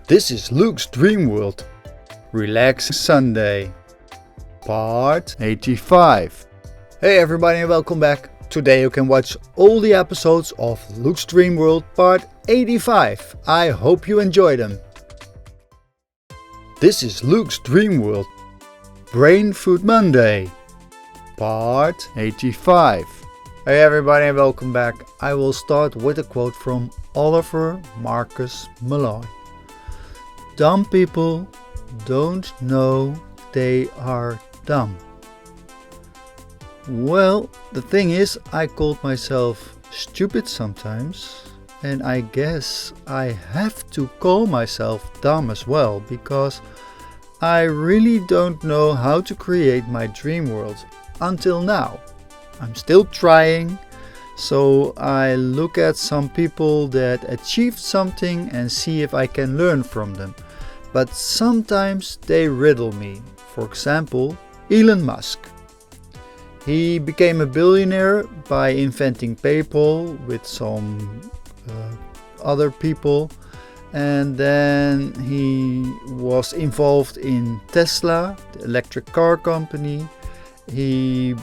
This is Luke's Dreamworld. Relax Sunday. Part 85. Hey everybody and welcome back. Today you can watch all the episodes of Luke's Dreamworld Part 85. I hope you enjoy them. This is Luke's Dreamworld. Brain Food Monday. Part 85. Hey everybody and welcome back. I will start with a quote from Oliver Marcus Malloy. Dumb people don't know they are dumb. Well, the thing is, I called myself stupid sometimes, and I guess I have to call myself dumb as well, because I really don't know how to create my dream world until now. I'm still trying, so I look at some people that achieved something and see if I can learn from them. But sometimes they riddle me. For example, Elon Musk. He became a billionaire by inventing PayPal with some other people, and then he was involved in Tesla, the electric car company. He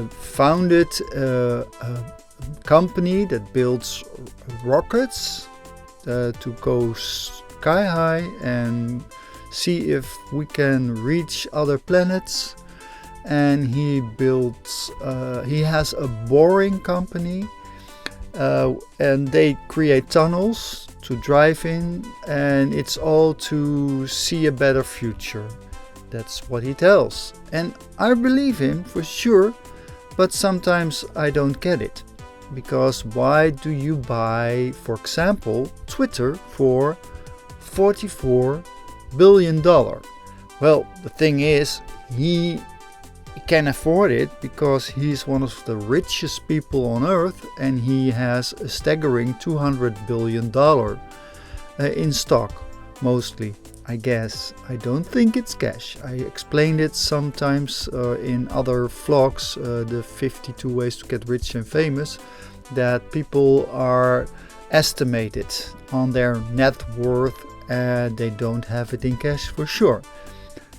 founded a company that builds rockets to go sky high and see if we can reach other planets. And he has a boring company, and they create tunnels to drive in, and it's all to see a better future. That's what he tells, and I believe him for sure, but sometimes I don't get it. Because why do you buy, for example, Twitter for $44 billion? Well, the thing is, he can afford it because he's one of the richest people on earth, and he has a staggering $200 billion in stock, mostly, I guess. I don't think it's cash. I explained it sometimes in other vlogs, the 52 ways to get rich and famous, that people are estimated on their net worth and they don't have it in cash for sure.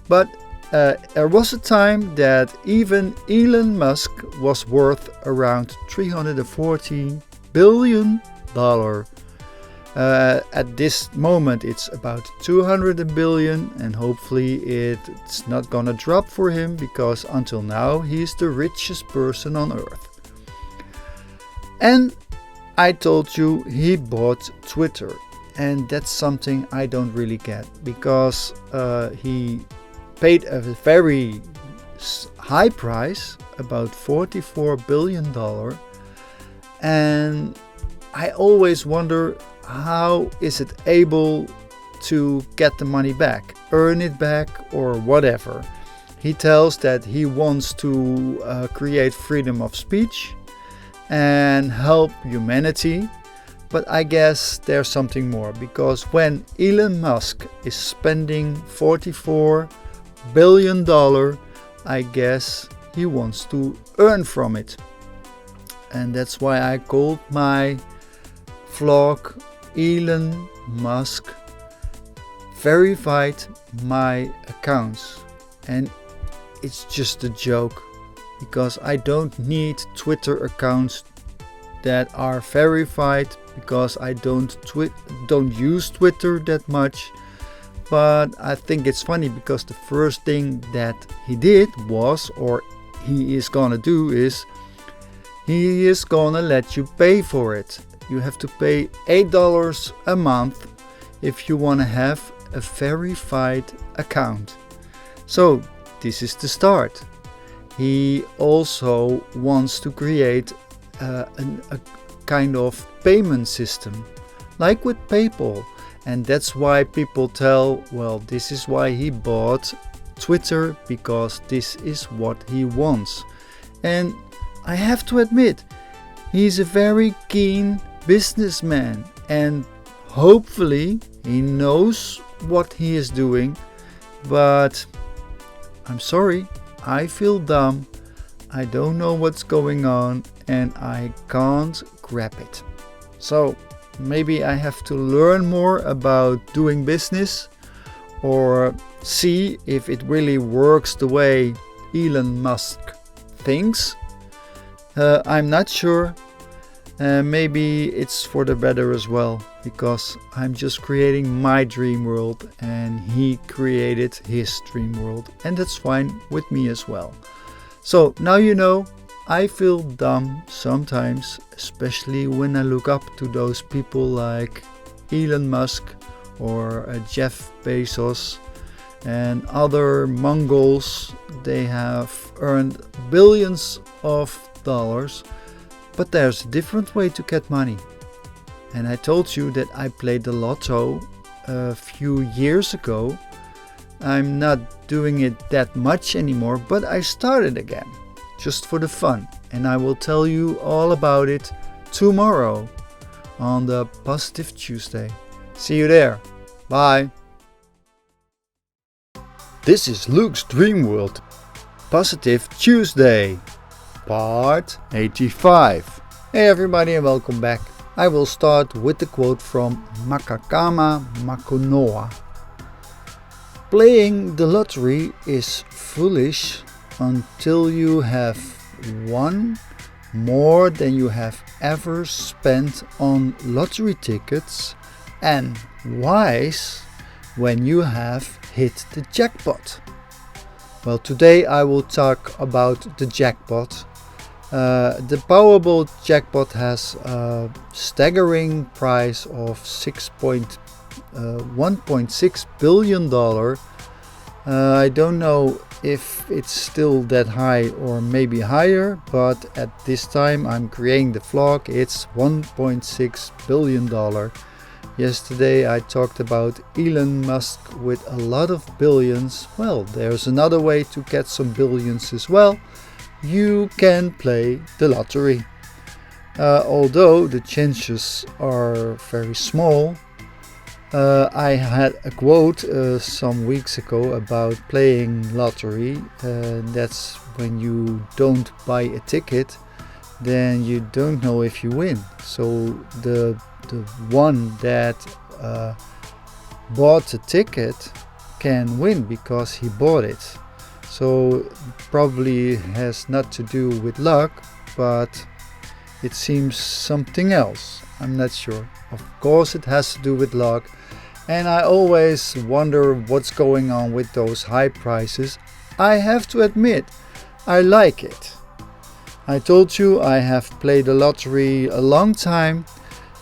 But there was a time that even Elon Musk was worth around $340 billion. At this moment it's about 200 billion, and hopefully it's not gonna drop for him, because until now he's the richest person on earth. And I told you he bought Twitter, and that's something I don't really get, because he paid a very high price, about $44 billion, and I always wonder, how is it able to get the money back, earn it back, or whatever. He tells that he wants to create freedom of speech and help humanity, but I guess there's something more, because when Elon Musk is spending $44 billion, I guess he wants to earn from it. And that's why I called my vlog Elon Musk verified my accounts. And it's just a joke, because I don't need Twitter accounts that are verified, because I don't use Twitter that much. But I think it's funny, because the first thing that he did was, or he is gonna do, is he is gonna let you pay for it. You have to pay $8 a month if you want to have a verified account. So this is the start. He also wants to create a kind of payment system, like with PayPal. And that's why people tell, well, this is why he bought Twitter, because this is what he wants. And I have to admit, he's a very keen businessman, and hopefully he knows what he is doing. But I'm sorry, I feel dumb. I don't know what's going on, and I can't grab it. So Maybe I have to learn more about doing business or see if it really works the way Elon Musk thinks. I'm not sure. Maybe it's for the better as well, because I'm just creating my dream world and he created his dream world, and that's fine with me as well. So now you know, I feel dumb sometimes, especially when I look up to those people like Elon Musk or Jeff Bezos and other Mongols. They have earned billions of dollars, but there's a different way to get money. And I told you that I played the lotto a few years ago. I'm not doing it that much anymore, but I started again, just for the fun. And I will tell you all about it tomorrow on the Positive Tuesday. See you there. Bye. This is Luke's Dreamworld, Positive Tuesday, part 85. Hey everybody and welcome back. I will start with the quote from Makakama Makunoa. Playing the lottery is foolish until you have won more than you have ever spent on lottery tickets, and wise when you have hit the jackpot. Well, today I will talk about the jackpot. The Powerball jackpot has a staggering price of $1.6 billion. I don't know if it's still that high or maybe higher, but at this time I'm creating the vlog, it's $1.6 billion. Yesterday I talked about Elon Musk with a lot of billions. Well, there's another way to get some billions as well. You can play the lottery. Although the chances are very small. I had a quote some weeks ago about playing lottery. That's when you don't buy a ticket, then you don't know if you win. So the one that bought the ticket can win because he bought it. So probably has not to do with luck, but it seems something else. I'm not sure. Of course it has to do with luck, and I always wonder what's going on with those high prices. I have to admit, I like it. I told you I have played the lottery a long time,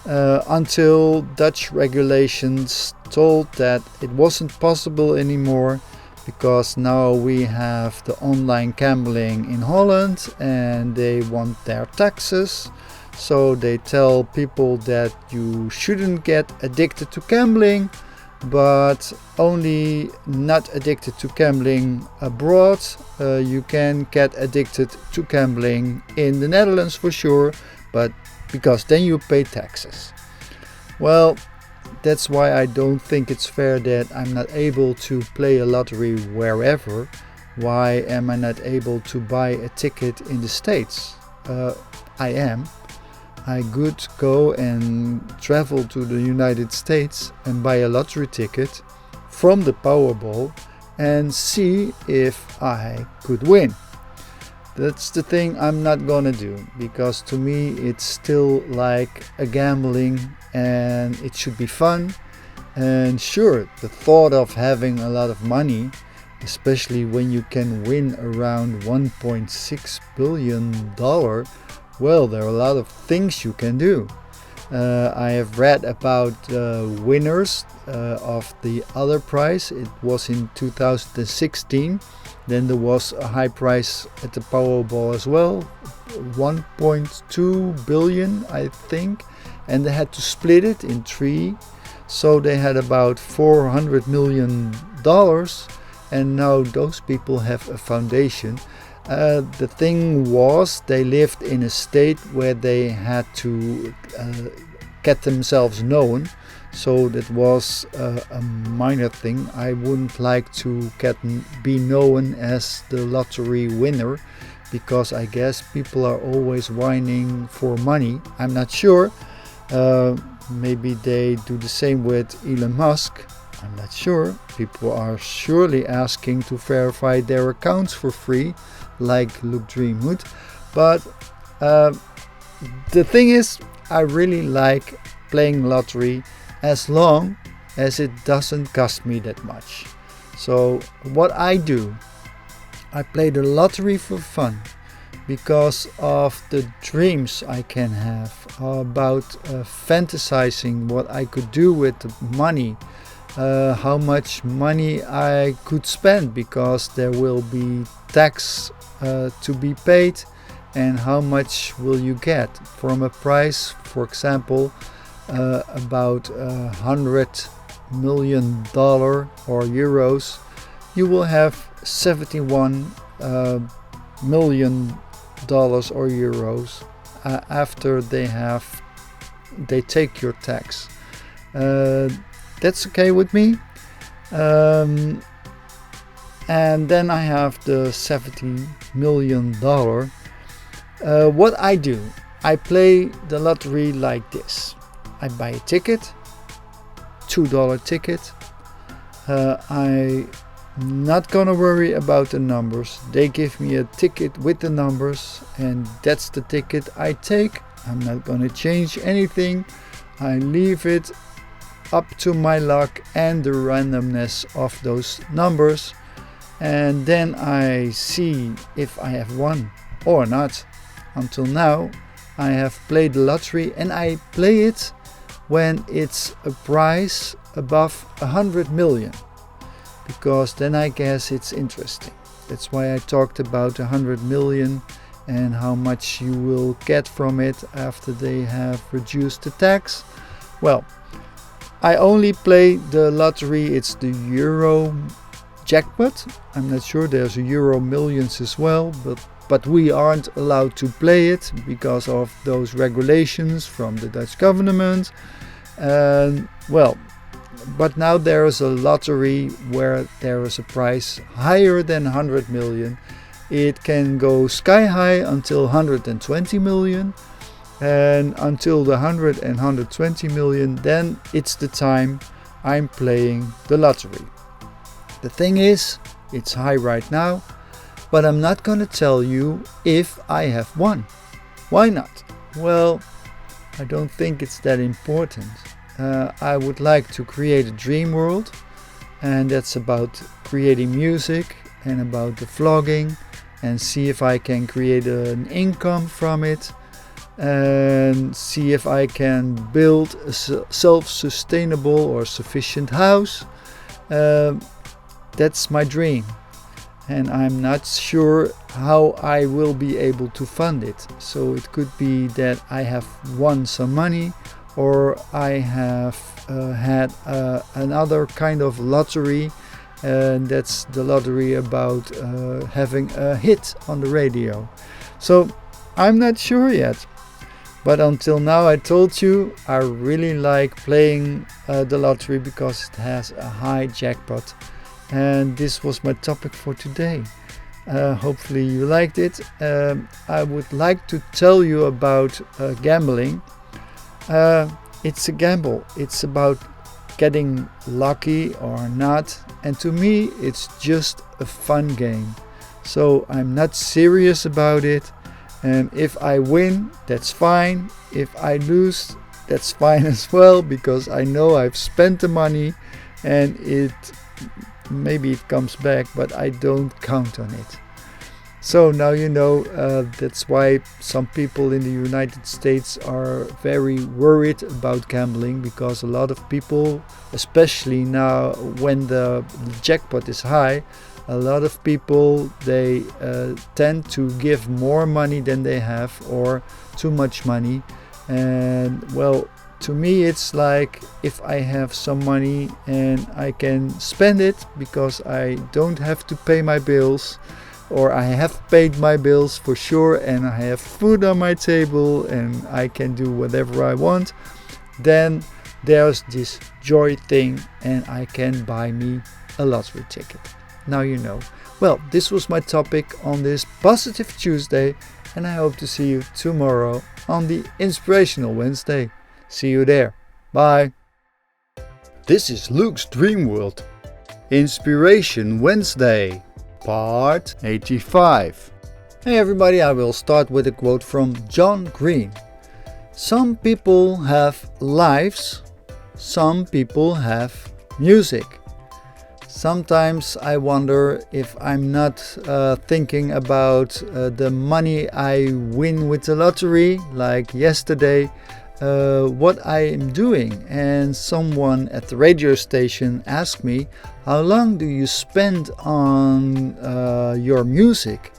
until Dutch regulations told that it wasn't possible anymore, because now we have the online gambling in Holland and they want their taxes. So they tell people that you shouldn't get addicted to gambling, but only not addicted to gambling abroad. You can get addicted to gambling in the Netherlands for sure, but because then you pay taxes. Well, that's why I don't think it's fair that I'm not able to play a lottery wherever. Why am I not able to buy a ticket in the States? I am. I could go and travel to the United States and buy a lottery ticket from the Powerball and see if I could win. That's the thing I'm not gonna do, because to me it's still like a gambling and it should be fun. And sure, the thought of having a lot of money, especially when you can win around $1.6 billion, well, there are a lot of things you can do. I have read about winners of the other prize. It was in 2016. Then there was a high price at the Powerball as well, 1.2 billion I think, and they had to split it in three, so they had about $400 million, and now those people have a foundation. The thing was, they lived in a state where they had to get themselves known, so that was a minor thing. I wouldn't like to be known as the lottery winner, because I guess people are always whining for money. I'm not sure, maybe they do the same with Elon Musk. I'm not sure. People are surely asking to verify their accounts for free, like lukedreamhood. But the thing is, I really like playing lottery as long as it doesn't cost me that much. So what I do, I play the lottery for fun because of the dreams I can have about fantasizing what I could do with the money. How much money I could spend, because there will be tax to be paid, and how much will you get from a price, for example, about $100 million or euros. You will have $71 million or euros after they take your tax. That's okay with me. And then I have the $70 million. What I do, I play the lottery like this. I buy a ticket, $2 ticket. I'm not gonna worry about the numbers. They give me a ticket with the numbers, and that's the ticket I take. I'm not gonna change anything. I leave it up to my luck and the randomness of those numbers, and then I see if I have won or not. Until now I have played the lottery, and I play it when it's a price above 100 million, because then I guess it's interesting. That's why I talked about 100 million and how much you will get from it after they have reduced the tax. Well, I only play the lottery, it's the Euro jackpot. I'm not sure, there's a Euro Millions as well, but we aren't allowed to play it because of those regulations from the Dutch government. But now there is a lottery where there is a price higher than 100 million. It can go sky high until 120 million. And until the 100 and 120 million, then it's the time I'm playing the lottery. The thing is, it's high right now, but I'm not gonna tell you if I have won. Why not? Well, I don't think it's that important. I would like to create a dream world, and that's about creating music and about the vlogging, and see if I can create an income from it, and see if I can build a self-sustainable or sufficient house. That's my dream, and I'm not sure how I will be able to fund it. So it could be that I have won some money, or I have had another kind of lottery, and that's the lottery about having a hit on the radio. So I'm not sure yet. But until now, I told you, I really like playing the lottery because it has a high jackpot. And this was my topic for today. Hopefully you liked it. I would like to tell you about gambling. It's a gamble. It's about getting lucky or not. And to me, it's just a fun game. So I'm not serious about it. And if I win, that's fine. If I lose, that's fine as well, because I know I've spent the money and maybe it comes back, but I don't count on it. So now you know, that's why some people in the United States are very worried about gambling, because a lot of people, especially now when the jackpot is high, a lot of people, they tend to give more money than they have, or too much money. And well, to me it's like, if I have some money and I can spend it because I don't have to pay my bills, or I have paid my bills for sure, and I have food on my table and I can do whatever I want, then there's this joy thing, and I can buy me a lottery ticket. Now you know. Well, this was my topic on this Positive Tuesday, and I hope to see you tomorrow on the Inspirational Wednesday. See you there. Bye. This is Luke's Dreamworld. Inspiration Wednesday, part 85. Hey everybody, I will start with a quote from John Green. Some people have lives, some people have music. Sometimes I wonder if I'm not thinking about the money I win with the lottery, like yesterday, what I am doing. And someone at the radio station asked me, how long do you spend on your music?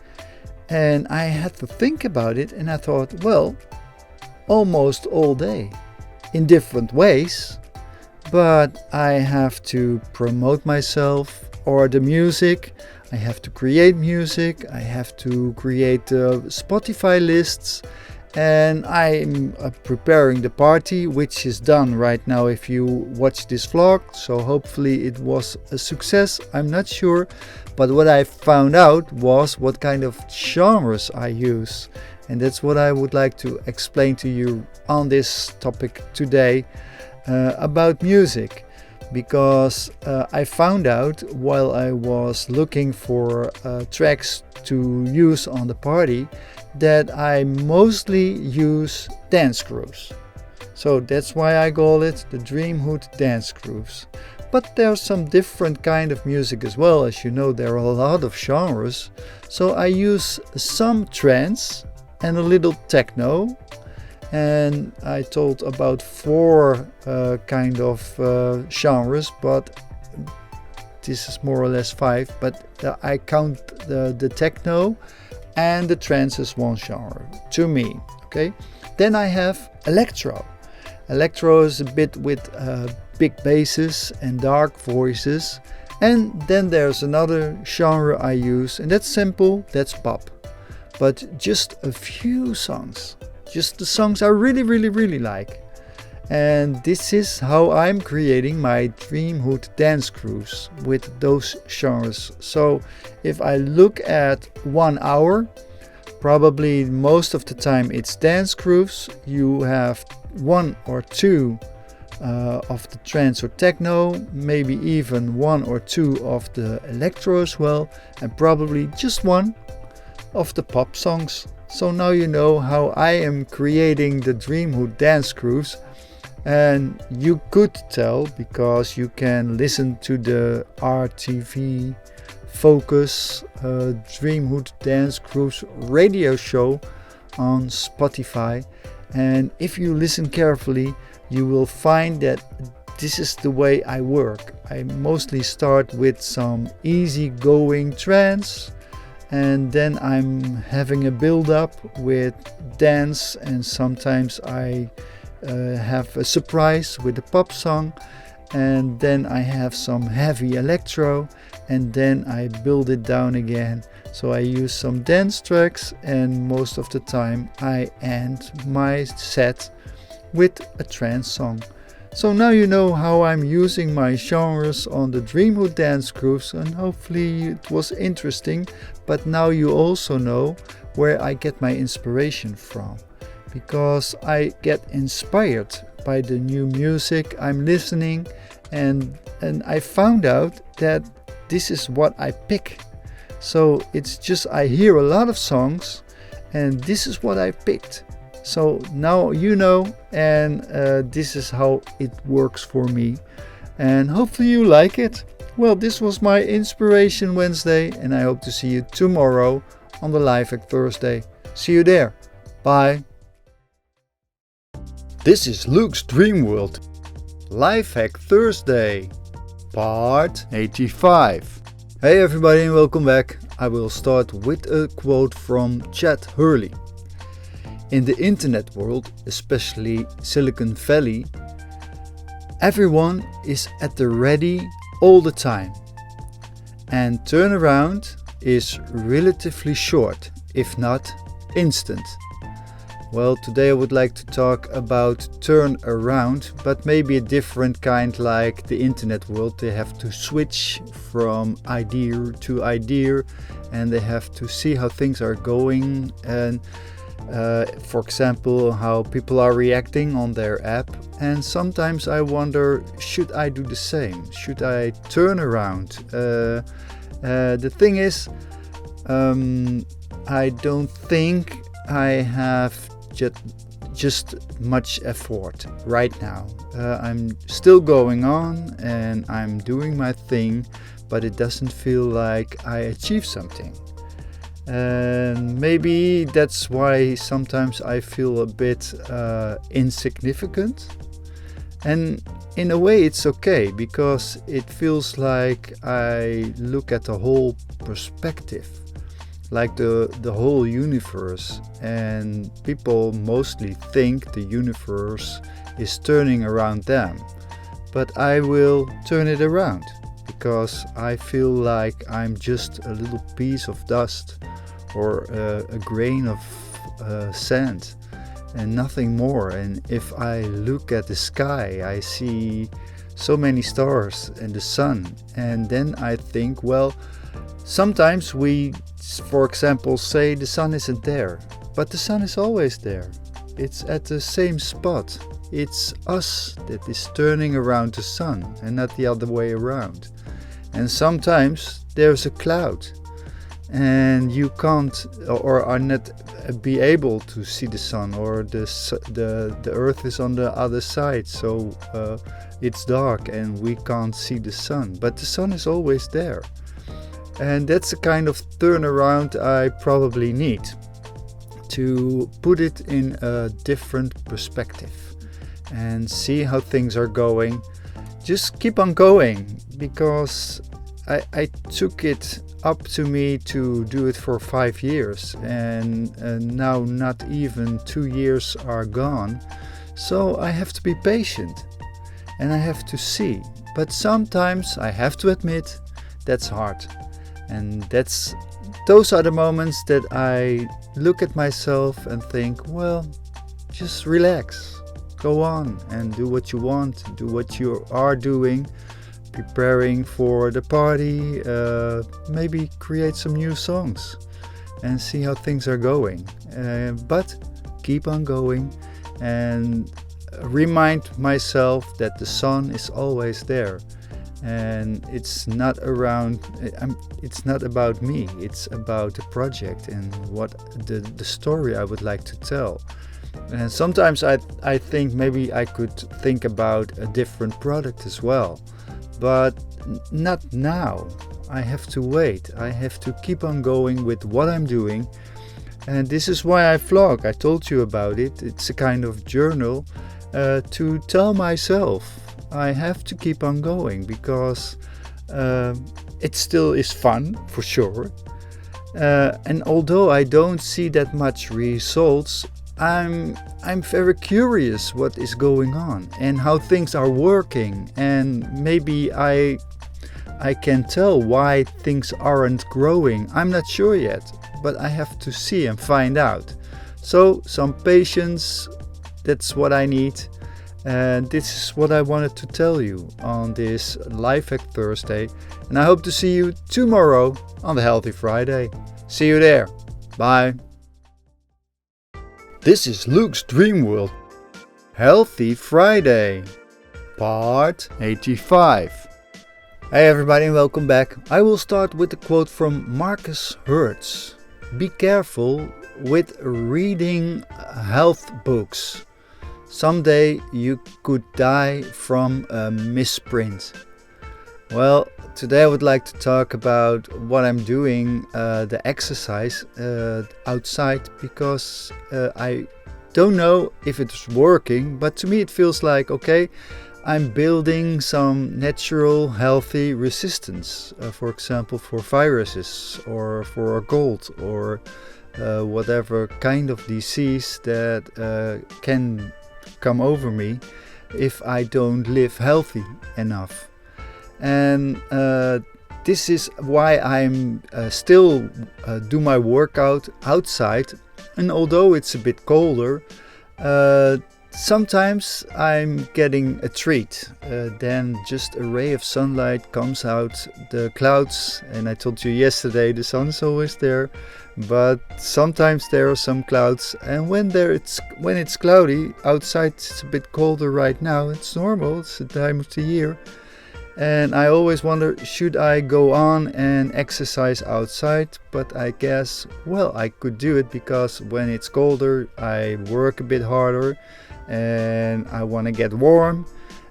And I had to think about it, and I thought, well, almost all day, in different ways. But I have to promote myself or the music, I have to create music, I have to create Spotify lists, and I'm preparing the party, which is done right now if you watch this vlog, so hopefully it was a success, I'm not sure. But what I found out was what kind of genres I use, and that's what I would like to explain to you on this topic today. About music, because I found out while I was looking for tracks to use on the party that I mostly use dance grooves. So that's why I call it the Dreamhood dance grooves. But there's some different kind of music as well. As you know, there are a lot of genres. So I use some trance and a little techno. And I told about 4 kind of genres, but this is more or less 5. But I count the techno and the trance as one genre to me. Okay. Then I have electro. Electro is a bit with big basses and dark voices. And then there's another genre I use, and that's simple. That's pop. But just a few songs. Just the songs I really like. And this is how I'm creating my Dreamhood dance grooves with those genres. So if I look at 1 hour, probably most of the time it's dance grooves. You have 1 or 2 of the trance or techno, maybe even 1 or 2 of the electro as well, and probably just 1 of the pop songs. So now you know how I am creating the Dreamhood dance grooves, and you could tell because you can listen to the RTV Focus Dreamhood dance grooves radio show on Spotify, and if you listen carefully you will find that this is the way I work. I mostly start with some easy-going trance, and then I'm having a build-up with dance, and sometimes I have a surprise with a pop song, and then I have some heavy electro, and then I build it down again. So I use some dance tracks, and most of the time I end my set with a trance song. So now you know how I'm using my genres on the Dreamhood dance grooves, and hopefully it was interesting. But now you also know where I get my inspiration from, because I get inspired by the new music I'm listening, and I found out that this is what I pick. So it's just I hear a lot of songs and this is what I picked. So now you know, and this is how it works for me, and hopefully you like it. Well, this was my Inspiration Wednesday, and I hope to see you tomorrow on the Lifehack Thursday. See you there. Bye. This is Luke's Dreamworld. Lifehack Thursday, part 85. Hey everybody and welcome back. I will start with a quote from Chad Hurley. In the internet world, especially Silicon Valley, everyone is at the ready all the time, and turnaround is relatively short, if not instant. Well, today I would like to talk about turn around, but maybe a different kind, like the internet world. They have to switch from idea to idea, and they have to see how things are going. And For example, how people are reacting on their app, and sometimes I wonder, should I do the same? Should I turn around? The thing is, I don't think I have just much effort right now. I'm still going on and I'm doing my thing, but it doesn't feel like I achieved something. And maybe that's why sometimes I feel a bit insignificant. And in a way it's okay, because it feels like I look at the whole perspective, like the whole universe, and people mostly think the universe is turning around them. But I will turn it around, because I feel like I'm just a little piece of dust or a grain of sand and nothing more. And if I look at the sky, I see so many stars and the sun, and then I think, well, sometimes we, for example, say the sun isn't there, but the sun is always there. It's at the same spot. It's us that is turning around the sun and not the other way around. And sometimes there's a cloud and you can't or are not be able to see the sun, or the earth is on the other side, so it's dark and we can't see the sun, but the sun is always there. And that's the kind of turnaround I probably need, to put it in a different perspective and see how things are going. Just keep on going, because I took it up to me to do it for 5 years, and now not even 2 years are gone. So I have to be patient and I have to see. But sometimes I have to admit that's hard. And those are the moments that I look at myself and think, well, just relax, go on and do what you want, do what you are doing, preparing for the party, maybe create some new songs and see how things are going. But keep on going and remind myself that the sun is always there. And it's not about me, it's about the project and what the story I would like to tell. And sometimes I think maybe I could think about a different product as well, but not now. I have to wait. I have to keep on going with what I'm doing. And this is why I vlog. I told you about it. It's a kind of journal to tell myself I have to keep on going, because it still is fun, for sure. And although I don't see that much results, I'm very curious what is going on and how things are working, and maybe I can tell why things aren't growing. I'm not sure yet, but I have to see and find out. So some patience, that's what I need. And this is what I wanted to tell you on this Life Hack Thursday. And I hope to see you tomorrow on the Healthy Friday. See you there. Bye. This is Luke's Dreamworld. Healthy Friday, part 85. Hey everybody, and welcome back. I will start with a quote from Marcus Hertz. Be careful with reading health books. Someday you could die from a misprint. Well, today I would like to talk about what I'm doing, the exercise outside, because I don't know if it's working, but to me it feels like, okay, I'm building some natural healthy resistance, for example for viruses or for a cold or whatever kind of disease that can come over me if I don't live healthy enough. And this is why I'm still do my workout outside, and although it's a bit colder, sometimes I'm getting a treat. Then just a ray of sunlight comes out the clouds, and I told you yesterday the sun is always there, but sometimes there are some clouds, and when it's cloudy outside, it's a bit colder right now. It's normal, it's the time of the year. And I always wonder, should I go on and exercise outside? But I guess, well, I could do it, because when it's colder, I work a bit harder and I want to get warm.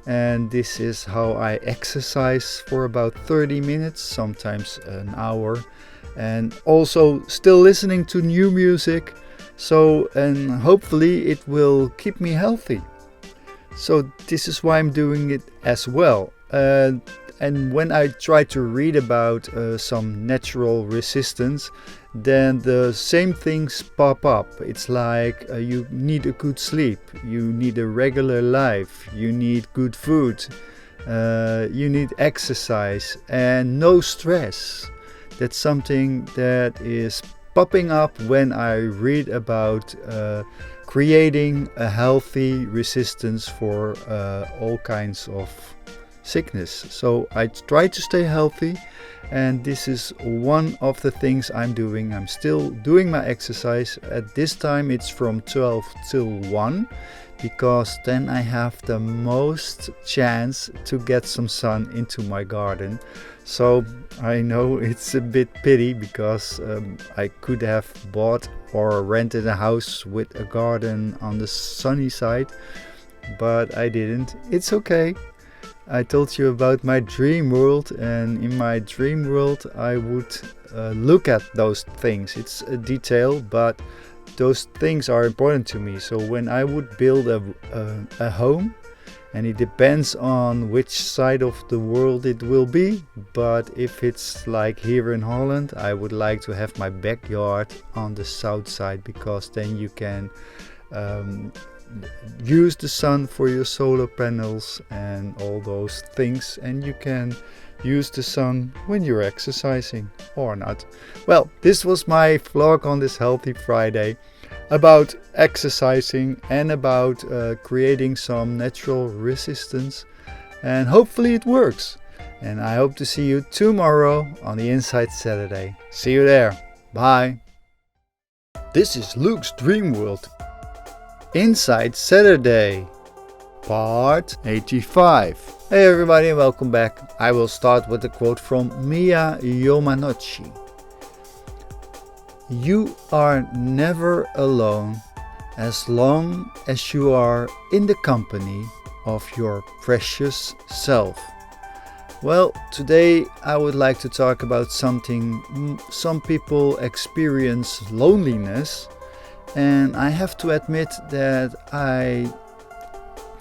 And this is how I exercise for about 30 minutes, sometimes an hour. And also still listening to new music. And hopefully it will keep me healthy. So this is why I'm doing it as well. And when I try to read about some natural resistance, then the same things pop up. It's like you need a good sleep, you need a regular life, you need good food, you need exercise and no stress. That's something that is popping up when I read about creating a healthy resistance for all kinds of sickness. So I try to stay healthy, and this is one of the things I'm doing. I'm still doing my exercise. At this time it's from 12 till 1, because then I have the most chance to get some sun into my garden. So I know it's a bit pity, because I could have bought or rented a house with a garden on the sunny side, but I didn't. It's okay. I told you about my dream world, and in my dream world I would look at those things. It's a detail, but those things are important to me. So when I would build a home, and it depends on which side of the world it will be, but if it's like here in Holland, I would like to have my backyard on the south side, because then you can use the sun for your solar panels and all those things, and you can use the sun when you're exercising or not. Well, this was my vlog on this Healthy Friday about exercising and about creating some natural resistance, and hopefully it works. And I hope to see you tomorrow on the Inside Saturday. See you there. Bye. This is Luke's Dreamworld. Inside Saturday, part 85. Hey everybody, and welcome back. I will start with a quote from Mia Yamanouchi. You are never alone as long as you are in the company of your precious self. Well, today I would like to talk about something. Some people experience loneliness, and I have to admit that I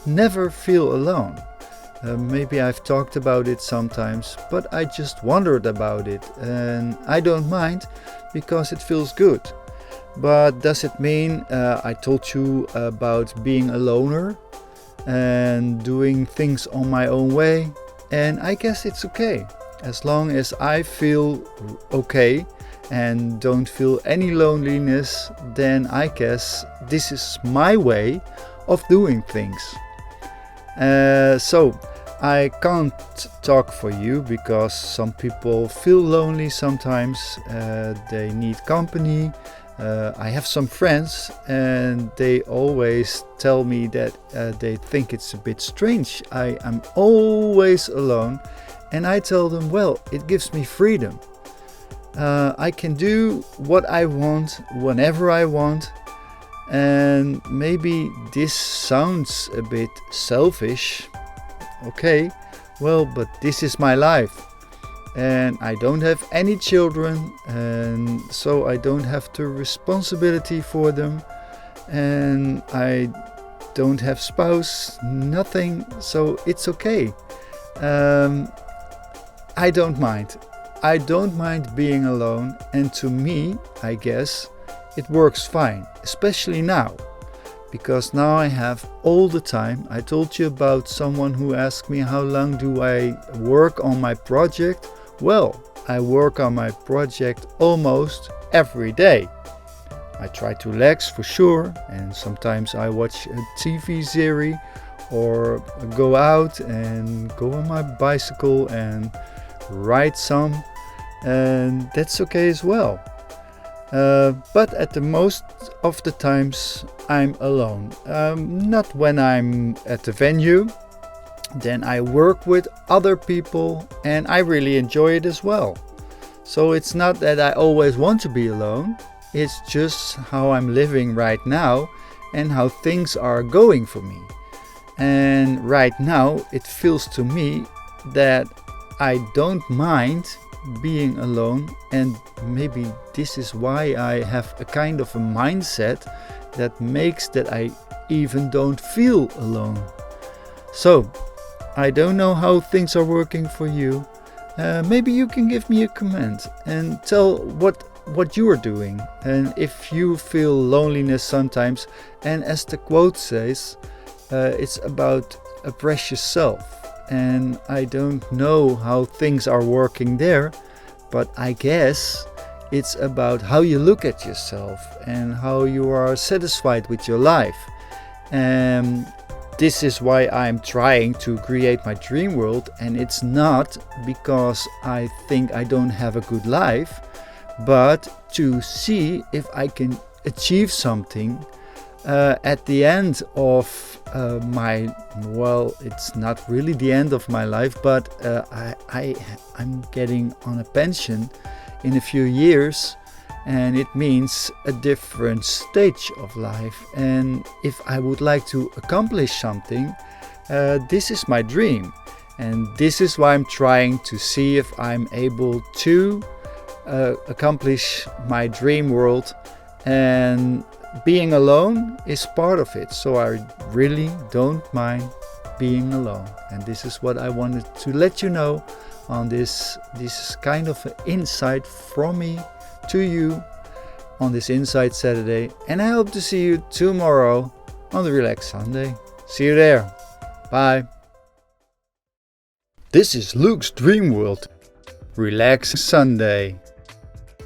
never feel alone. Maybe I've talked about it sometimes, but I just wondered about it, and I don't mind, because it feels good. But does it mean I told you about being a loner and doing things on my own way? And I guess it's okay, as long as I feel okay and don't feel any loneliness. Then I guess this is my way of doing things. So I can't talk for you, because some people feel lonely sometimes. They need company. I have some friends, and they always tell me that they think it's a bit strange. I am always alone, and I tell them, well, it gives me freedom. I can do what I want whenever I want. And maybe this sounds a bit selfish. Okay, well, but this is my life. And I don't have any children, and so I don't have the responsibility for them. And I don't have spouse, nothing, so it's okay. I don't mind. I don't mind being alone, and to me, I guess, it works fine, especially now, because now I have all the time. I told you about someone who asked me how long do I work on my project. Well, I work on my project almost every day. I try to relax for sure, and sometimes I watch a TV series or go out and go on my bicycle and ride some, and that's okay as well. But at the most of the times I'm alone. Not when I'm at the venue. Then I work with other people and I really enjoy it as well. So it's not that I always want to be alone. It's just how I'm living right now and how things are going for me. And right now it feels to me that I don't mind being alone, and maybe this is why I have a kind of a mindset that makes that I even don't feel alone. So I don't know how things are working for you. Maybe you can give me a comment and tell what you are doing, and if you feel loneliness sometimes. And as the quote says, it's about a precious self. And I don't know how things are working there, but I guess it's about how you look at yourself and how you are satisfied with your life. And this is why I'm trying to create my dream world, and it's not because I think I don't have a good life, but to see if I can achieve something at the end of it's not really the end of my life, but I'm getting on a pension in a few years, and it means a different stage of life. And if I would like to accomplish something, this is my dream, and this is why I'm trying to see if I'm able to accomplish my dream world. And being alone is part of it, so I really don't mind being alone. And this is what I wanted to let you know on this kind of an insight from me to you on this Insight Saturday. And I hope to see you tomorrow on the Relax Sunday. See you there. Bye. This is Luke's Dream World Relax Sunday,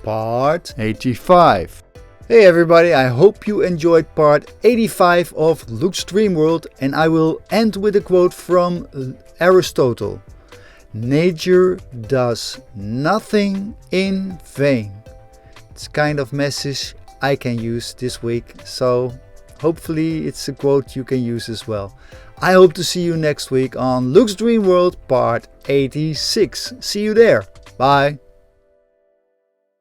part 85. Hey everybody, I hope you enjoyed part 85 of Luke's Dream World, and I will end with a quote from Aristotle. Nature does nothing in vain. It's kind of message I can use this week, so hopefully it's a quote you can use as well. I hope to see you next week on Luke's Dream World part 86. See you there. Bye.